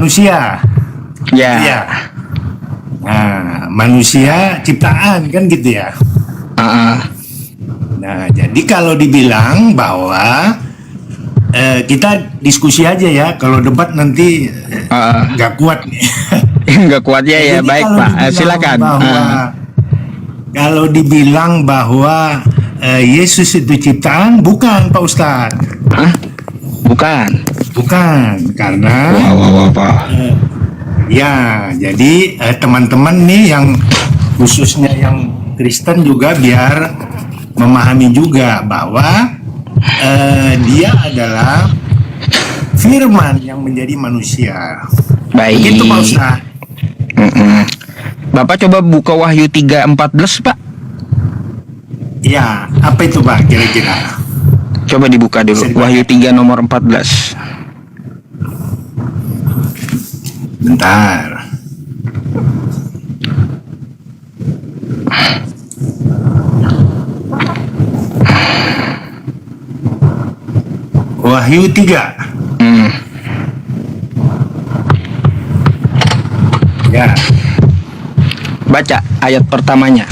manusia. Ya. Ya. Nah, manusia ciptaan kan gitu ya. Nah, jadi kalau dibilang bahwa kita diskusi aja ya, kalau debat nanti nggak kuat nih. Nggak kuat ya. Jadi Baik kalau Pak, dibilang silakan. Kalau dibilang bahwa Yesus itu ciptaan, bukan Pak Ustadz. Bukan. Bukan, karena Pak. ya, jadi teman-teman nih yang khususnya yang Kristen juga biar memahami juga bahwa dia adalah firman yang menjadi manusia. Baik. Begitu Pak Ustadz. Bapak coba buka Wahyu 3:14 Pak. Ya, apa itu Pak kira-kira? Coba dibuka dulu. Wahyu 3 nomor 14. Bentar. Wahyu 3. Ya. Baca ayat pertamanya.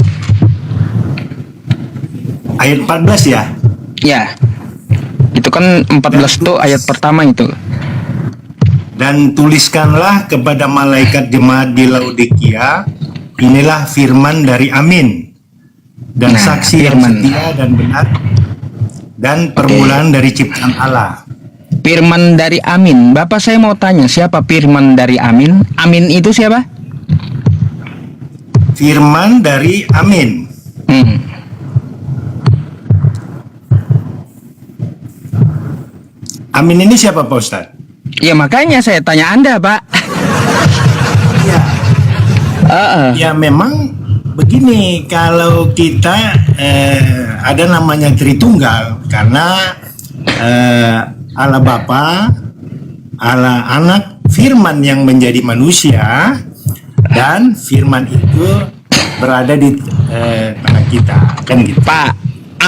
Ayat 14 ya. Ya. Itu kan 14 tuh ayat pertama itu. Dan tuliskanlah kepada malaikat jemaat di Laodikia, inilah firman dari Amin, dan saksi yang setia dan benar, dan permulaan dari ciptaan Allah. Firman dari Amin. Bapak, saya mau tanya, siapa firman dari Amin? Amin itu siapa? Firman dari Amin. Amin ini siapa Pak Ustadz? Ya makanya saya tanya Anda Pak. Ya. Ya memang begini, kalau kita ada namanya Tritunggal karena Allah Bapa, Allah Anak, Firman yang menjadi manusia, dan Firman itu berada di tengah kita, kan gitu. Pak,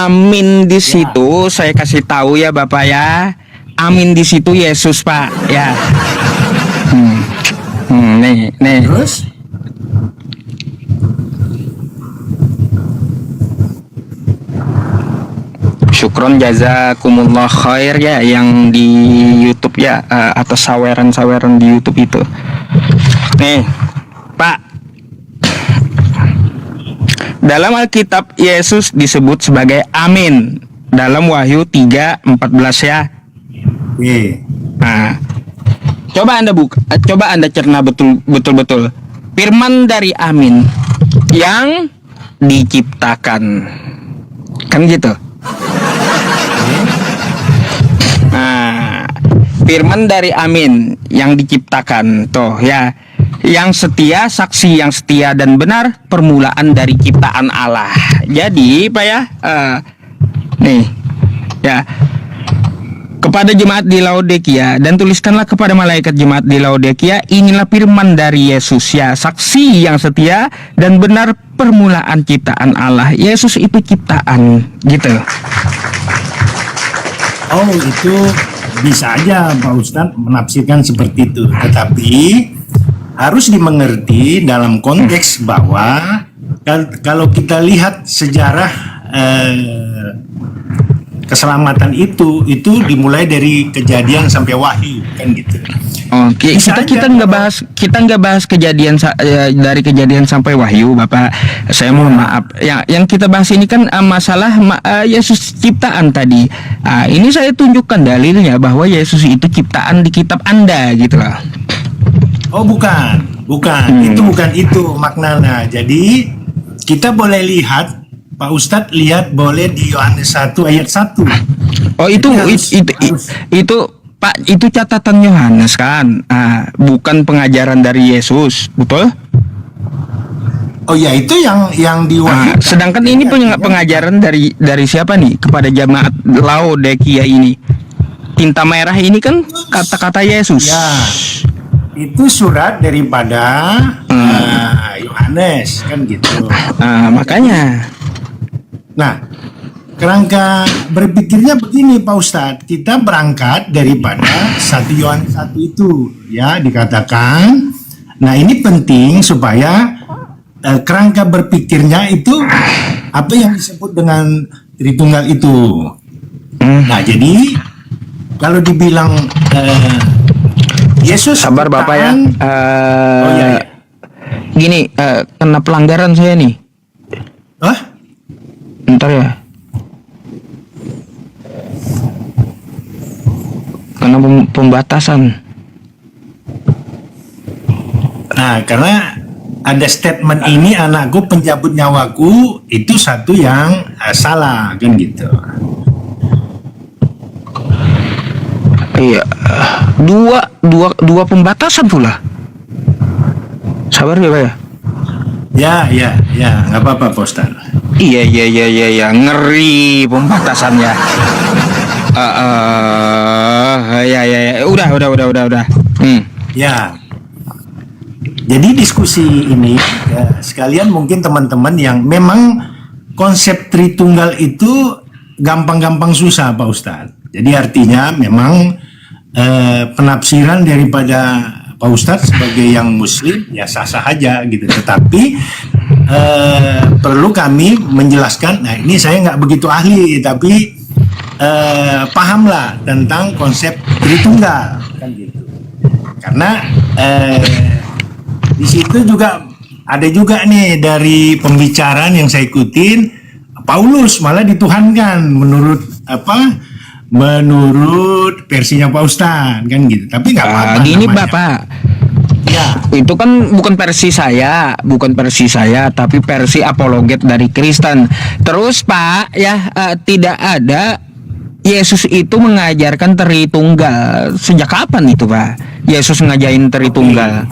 Amin di situ saya kasih tahu ya Bapak ya. Amin di situ Yesus Pak ya. Nih. Terus? Syukron jazakumullah khair ya yang di YouTube ya, atas saweran-saweran di YouTube itu. Nih, Pak. Dalam Alkitab Yesus disebut sebagai Amin dalam Wahyu 3:14 ya. Nah, coba Anda buka, coba Anda cerna betul-betul firman dari Amin yang diciptakan. Kan gitu. Nah, firman dari Amin yang diciptakan tuh ya, yang setia, saksi yang setia dan benar, permulaan dari ciptaan Allah. Jadi Pak ya, nih ya, kepada jemaat di Laodikia, dan tuliskanlah kepada malaikat jemaat di Laodikia, inilah firman dari Yesus ya, saksi yang setia dan benar, permulaan ciptaan Allah. Yesus itu ciptaan gitu. Oh, itu bisa aja Pak Ustadz menafsirkan seperti itu, tetapi harus dimengerti dalam konteks bahwa kalau kita lihat sejarah keselamatan itu dimulai dari Kejadian sampai Wahyu, kan gitu. Oke, kita nggak bahas kejadian dari Kejadian sampai Wahyu, Bapak. Saya mohon maaf. Yang kita bahas ini kan masalah Yesus ciptaan tadi. Ini saya tunjukkan dalilnya bahwa Yesus itu ciptaan di kitab Anda gitu loh. Oh, bukan. Itu bukan itu maknanya. Jadi kita boleh lihat, Pak Ustadz lihat boleh di Yohanes 1 ayat 1. Oh, itu Pak, itu catatan Yohanes kan, bukan pengajaran dari Yesus, betul? Oh ya, itu yang diwahyukan. Sedangkan ini pengajaran dari siapa nih kepada jemaat Laodikia ini? Tinta merah ini kan kata-kata Yesus. Ya, itu surat daripada Yohanes, kan gitu. Makanya. Nah, kerangka berpikirnya begini Pak Ustadz, kita berangkat daripada 1 Yohanes 1 itu ya dikatakan. Nah ini penting supaya kerangka berpikirnya itu apa yang disebut dengan Tritunggal itu. Nah jadi kalau dibilang Yesus Sabar Bapak ya. ciptaan- Oh iya, iya. Gini, kena pelanggaran saya nih. Hah? Bentar ya. Kena pembatasan. Nah, karena ada statement ini anakku penjabut nyawaku itu satu yang salah kan gitu. Iya, dua pembatasan pula. Sabar ya Pak ya. Ya, nggak apa-apa Pak Ustadz. Iya, ngeri pembatasannya. Ya, udah. Ya. Jadi diskusi ini ya, sekalian mungkin teman-teman yang memang konsep Tritunggal itu gampang-gampang susah Pak Ustadz. Jadi artinya memang penafsiran daripada Pak Ustadz sebagai yang Muslim ya sah-sah aja gitu. Tetapi perlu kami menjelaskan. Nah ini saya nggak begitu ahli tapi pahamlah tentang konsep Tritunggal kan gitu. Karena di situ juga ada juga nih dari pembicaraan yang saya ikutin Paulus malah dituhankan menurut versinya Pak Ustadz kan gitu. Tapi nggak apa-apa. Gini namanya. Bapak, Ya. itu kan bukan versi saya, tapi versi apologet dari Kristen. Terus Pak, ya tidak ada Yesus itu mengajarkan Tritunggal. Sejak kapan itu Pak? Yesus ngajain Tritunggal.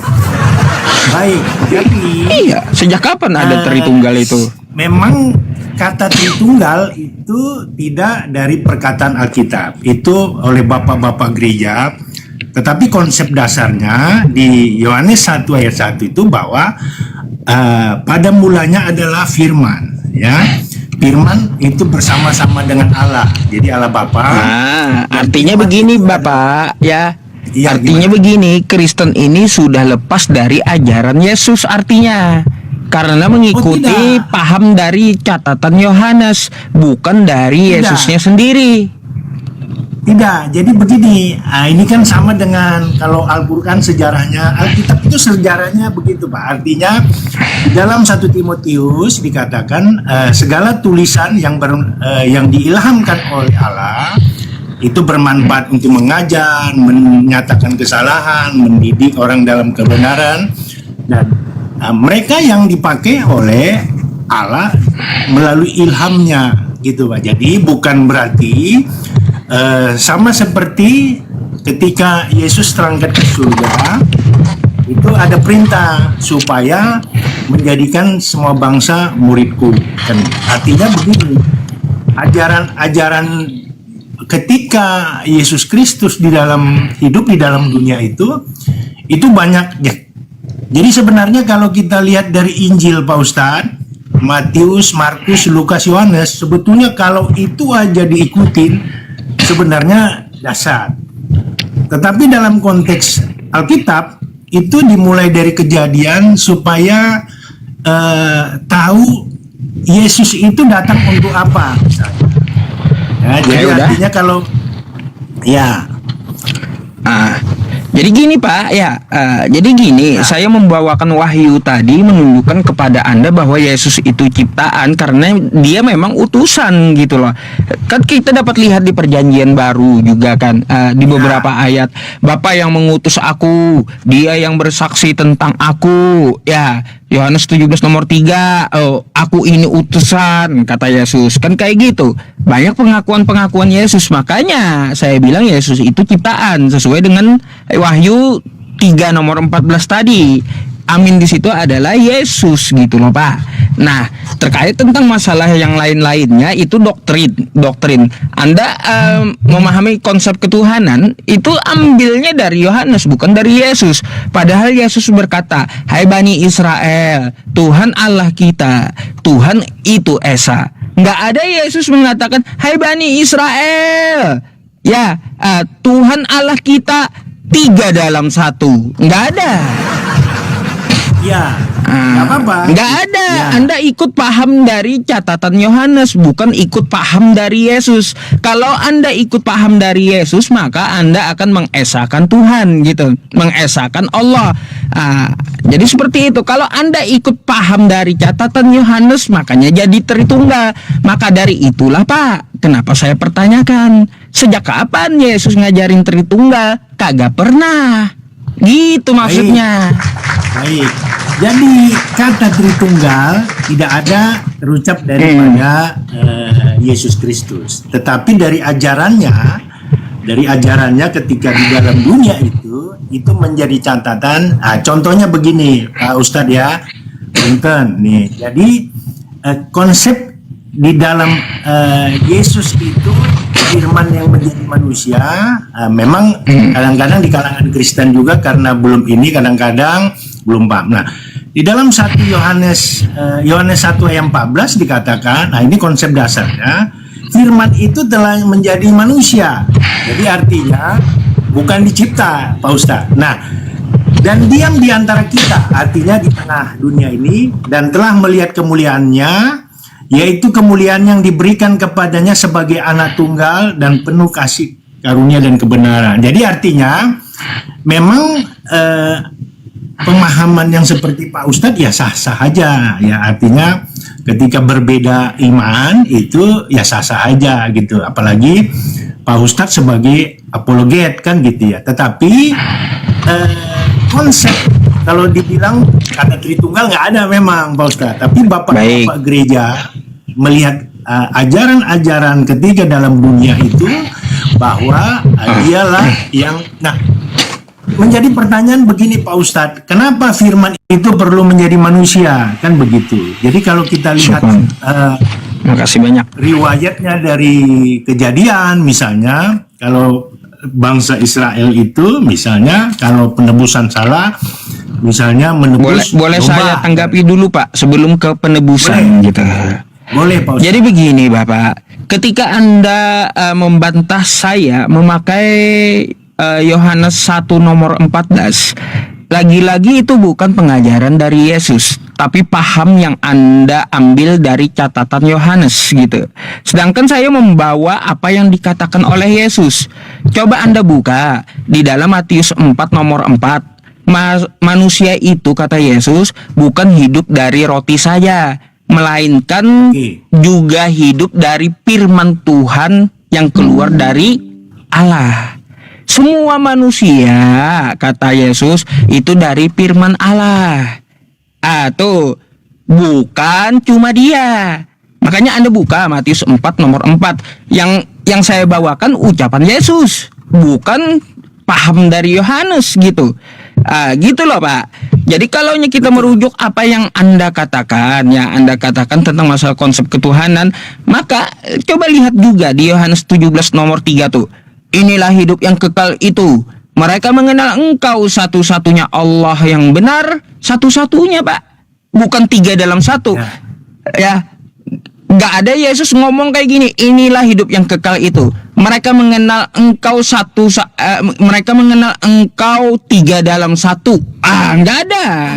Baik. Jadi Iya, sejak kapan ada Tritunggal itu? memang kata Tritunggal itu tidak dari perkataan Alkitab. Itu oleh bapak-bapak gereja. Tetapi konsep dasarnya di Yohanes 1 ayat 1 itu bahwa pada mulanya adalah firman, ya. Firman itu bersama-sama dengan Allah. Jadi Allah Bapa. Nah, artinya begini Bapak, ya. Iya, Artinya begini, Kristen ini sudah lepas dari ajaran Yesus artinya. Karena mengikuti tidak. paham dari catatan Yohanes, bukan dari Tidak. Yesusnya sendiri. Tidak, jadi begini, ini kan sama dengan kalau Al-Quran sejarahnya, Alkitab itu sejarahnya begitu Pak. Artinya dalam 1 Timotius dikatakan segala tulisan yang diilhamkan oleh Allah itu bermanfaat untuk mengajar, menyatakan kesalahan, mendidik orang dalam kebenaran, dan mereka yang dipakai oleh Allah melalui ilhamnya gitu Pak. Jadi bukan berarti sama seperti ketika Yesus terangkat ke surga itu ada perintah supaya menjadikan semua bangsa muridku kan. Artinya begini, ajaran ketika Yesus Kristus hidup di dalam dunia itu banyak ya. Jadi sebenarnya kalau kita lihat dari Injil Pak Ustadz, Matius, Markus, Lukas, Yohanes, sebetulnya kalau itu aja diikutin sebenarnya dasar. Tetapi dalam konteks Alkitab itu dimulai dari Kejadian supaya tahu Yesus itu datang untuk apa misalnya. Ya, jadi udah. artinya kalau ya Jadi gini Pak, ya. Jadi gini, saya membawakan wahyu tadi menunjukkan kepada Anda bahwa Yesus itu ciptaan karena dia memang utusan gitu loh. Kan kita dapat lihat di Perjanjian Baru juga kan, di beberapa ayat, Bapa yang mengutus aku, dia yang bersaksi tentang aku, ya. Yohanes 17 nomor 3, aku ini utusan, kata Yesus. Kan kayak gitu. Banyak pengakuan-pengakuan Yesus. Makanya saya bilang Yesus itu ciptaan sesuai dengan Wahyu 3 nomor 14 tadi. Amin di situ adalah Yesus gitu loh Pak. Nah, terkait tentang masalah yang lain-lainnya itu doktrin. Anda memahami konsep ketuhanan itu ambilnya dari Yohanes bukan dari Yesus. Padahal Yesus berkata, "Hai Bani Israel, Tuhan Allah kita, Tuhan itu Esa." Nggak ada Yesus mengatakan, hai Bani Israel, ya Tuhan Allah kita 3 dalam 1. Nggak ada. Ya, nggak apa-apa. Nggak ada. Ya. Anda ikut paham dari catatan Yohanes, bukan ikut paham dari Yesus. Kalau Anda ikut paham dari Yesus, maka Anda akan mengesahkan Tuhan, gitu, mengesahkan Allah. Jadi seperti itu. Kalau Anda ikut paham dari catatan Yohanes, makanya jadi Tritunggal. Maka dari itulah, Pak, kenapa saya pertanyakan, sejak kapan Yesus ngajarin Tritunggal? Kagak pernah. Gitu maksudnya. Baik. Jadi kata Tritunggal tidak ada terucap daripada Yesus Kristus, tetapi dari ajarannya ketika di dalam dunia itu menjadi catatan. Contohnya begini, Pak Ustadz ya, punten nih. Jadi konsep di dalam Yesus itu firman yang menjadi manusia, memang kadang-kadang di kalangan Kristen juga karena belum ini kadang-kadang belum paham. Nah, di dalam 1 Yohanes 1 ayat 14 dikatakan, nah ini konsep dasarnya, firman itu telah menjadi manusia. Jadi artinya bukan dicipta, Pak Ustadz. Nah, dan diam di antara kita, artinya di tengah dunia ini, dan telah melihat kemuliaannya, yaitu kemuliaan yang diberikan kepadanya sebagai anak tunggal dan penuh kasih karunia dan kebenaran. Jadi artinya memang pemahaman yang seperti Pak Ustadz ya sah-sah aja ya, artinya ketika berbeda iman itu ya sah-sah aja gitu, apalagi Pak Ustadz sebagai apologet kan gitu ya. Tetapi konsep kalau dibilang kata Tritunggal nggak ada memang Pak Ustadz, tapi Bapak gereja melihat ajaran-ajaran ketiga dalam dunia itu bahwa dialah yang menjadi pertanyaan begini Pak Ustadz, kenapa firman itu perlu menjadi manusia? Kan begitu. Jadi kalau kita lihat makasih banyak riwayatnya dari Kejadian misalnya, kalau bangsa Israel itu misalnya kalau penebusan salah, misalnya menebus boleh saya tanggapi dulu Pak sebelum ke penebusan gitu. Boleh Pak Ustadz. Jadi begini Bapak, ketika Anda membantah saya memakai Yohanes 1 nomor 14, lagi-lagi itu bukan pengajaran dari Yesus, tapi paham yang Anda ambil dari catatan Yohanes gitu. Sedangkan saya membawa apa yang dikatakan oleh Yesus. Coba Anda buka di dalam Matius 4 nomor 4. Manusia itu, kata Yesus, bukan hidup dari roti saja, melainkan juga hidup dari firman Tuhan yang keluar dari Allah. Semua manusia, kata Yesus, itu dari firman Allah. Tuh, bukan cuma dia. Makanya Anda buka Matius 4 nomor 4. Yang saya bawakan ucapan Yesus, bukan paham dari Yohanes gitu. Gitu loh Pak. Jadi kalau kita merujuk apa yang Anda katakan, ya Anda katakan tentang masalah konsep ketuhanan, maka coba lihat juga di Yohanes 17 nomor 3 tuh. Inilah hidup yang kekal itu, mereka mengenal Engkau satu-satunya Allah yang benar, satu-satunya Pak, bukan 3 dalam 1. Ya, nggak ada Yesus ngomong kayak gini. Inilah hidup yang kekal itu, mereka mengenal Engkau mereka mengenal Engkau 3 dalam 1. Nggak ada.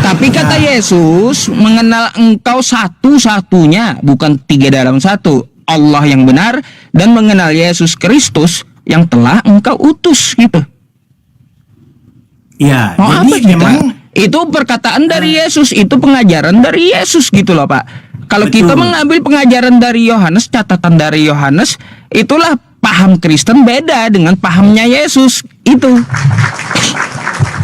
Tapi kata Yesus mengenal Engkau satu-satunya, bukan 3 dalam 1. Allah yang benar dan mengenal Yesus Kristus yang telah Engkau utus gitu. Ya, jadi memang itu perkataan dari Yesus, itu pengajaran dari Yesus gitu loh Pak. Kalau kita mengambil pengajaran dari Yohanes, catatan dari Yohanes, itulah paham Kristen beda dengan pahamnya Yesus itu.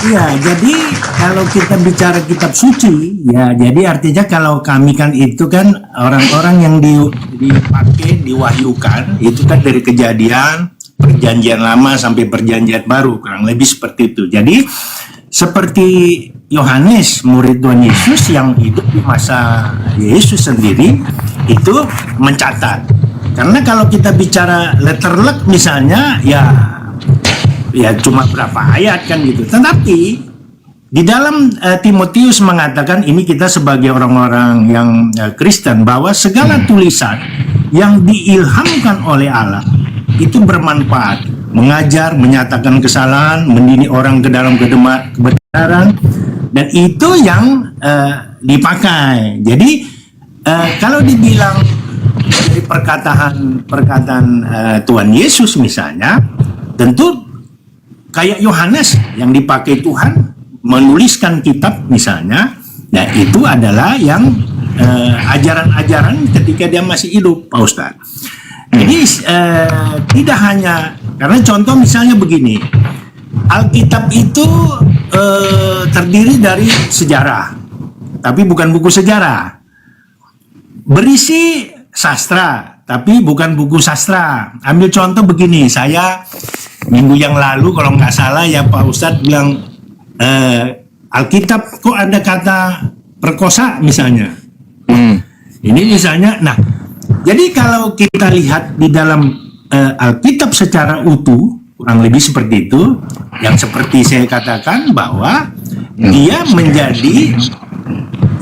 Iya, jadi kalau kita bicara kitab suci, ya jadi artinya kalau kami kan itu kan orang-orang yang dipakai, diwahyukan, itu kan dari Kejadian, Perjanjian Lama sampai Perjanjian Baru, kurang lebih seperti itu. Jadi seperti Yohanes, murid Tuhan Yesus yang hidup di masa Yesus sendiri, itu mencatat. Karena kalau kita bicara letterlek misalnya, ya cuma berapa ayat kan gitu. Tetapi di dalam Timotius mengatakan, ini kita sebagai orang-orang yang Kristen, bahwa segala tulisan yang diilhamkan oleh Allah itu bermanfaat, mengajar, menyatakan kesalahan, mendidik orang ke dalam kebenaran, dan itu yang dipakai. Jadi kalau dibilang dari perkataan Tuhan Yesus misalnya, tentu kayak Yohanes yang dipakai Tuhan menuliskan kitab misalnya, nah itu adalah yang ajaran-ajaran ketika dia masih hidup, Pak Ustadz. Jadi tidak hanya, karena contoh misalnya begini, Alkitab itu terdiri dari sejarah, tapi bukan buku sejarah. Berisi sastra, tapi bukan buku sastra. Ambil contoh begini, saya minggu yang lalu kalau nggak salah ya Pak Ustadz bilang, Alkitab kok ada kata perkosa misalnya. Ini misalnya, nah jadi kalau kita lihat di dalam Alkitab secara utuh, kurang lebih seperti itu, yang seperti saya katakan bahwa dia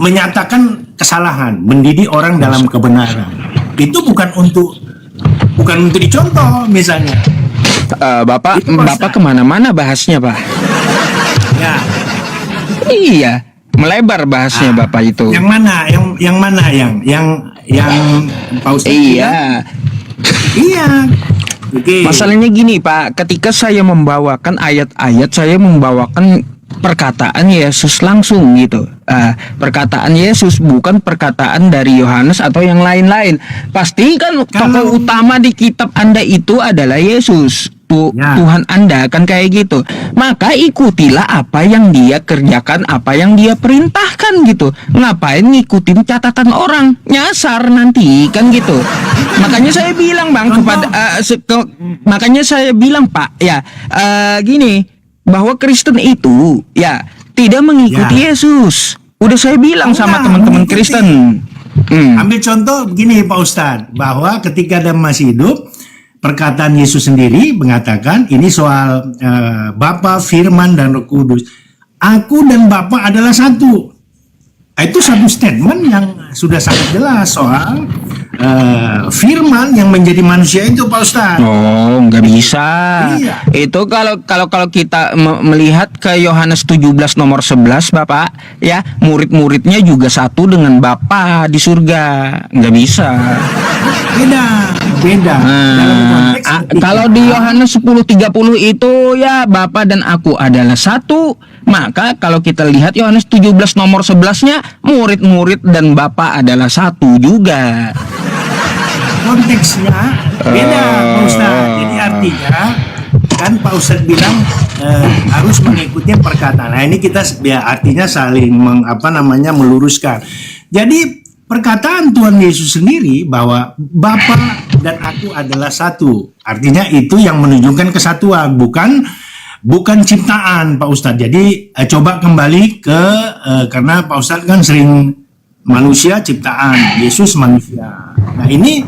menyatakan kesalahan, mendidik orang dalam kebenaran. Itu bukan untuk dicontoh misalnya. Bapak kemana-mana bahasnya, Pak. Ya. Iya, melebar bahasnya Bapak itu. Yang mana? Yang mana? Yang Pak Ustadz Iya. Iya. Oke. Masalahnya gini, Pak, ketika saya membawakan ayat-ayat, saya membawakan perkataan Yesus langsung gitu. Perkataan Yesus, bukan perkataan dari Yohanes atau yang lain-lain. Pasti kan tokoh utama di kitab Anda itu adalah Yesus. Ya. Tuhan Anda kan kayak gitu. Maka ikutilah apa yang dia kerjakan, apa yang dia perintahkan gitu. Ngapain ngikutin catatan orang? Nyasar nanti kan gitu. Makanya saya bilang Bang makanya saya bilang Pak ya, gini, bahwa Kristen itu ya tidak mengikuti Yesus. Udah saya bilang sama teman-teman Kristen. Ambil contoh begini Pak Ustadz, bahwa ketika dia masih hidup, perkataan Yesus sendiri mengatakan ini soal Bapa, Firman, dan Roh Kudus. Aku dan Bapa adalah satu. Itu satu statement yang sudah sangat jelas soal Firman yang menjadi manusia itu, Pak Ustadz. Oh, nggak bisa. Iya. Itu kalau kita melihat ke Yohanes 17 nomor 11, Bapak, ya, murid-muridnya juga satu dengan Bapa di surga. Nggak bisa. Beda. Dalam konteks kalau di Yohanes 10:30 itu ya Bapa dan aku adalah satu. Maka kalau kita lihat Yohanes 17 nomor 11-nya, murid-murid dan Bapa adalah satu juga. konteksnya beda, Pak Ustadz. Jadi artinya kan Pak Ustadz bilang harus mengikuti perkataan. Nah ini kita ya artinya saling meluruskan. Jadi perkataan Tuhan Yesus sendiri bahwa Bapa dan aku adalah satu. Artinya itu yang menunjukkan kesatuan, bukan ciptaan, Pak Ustadz. Jadi coba kembali ke karena Pak Ustadz kan sering manusia ciptaan, Yesus manusia. Nah ini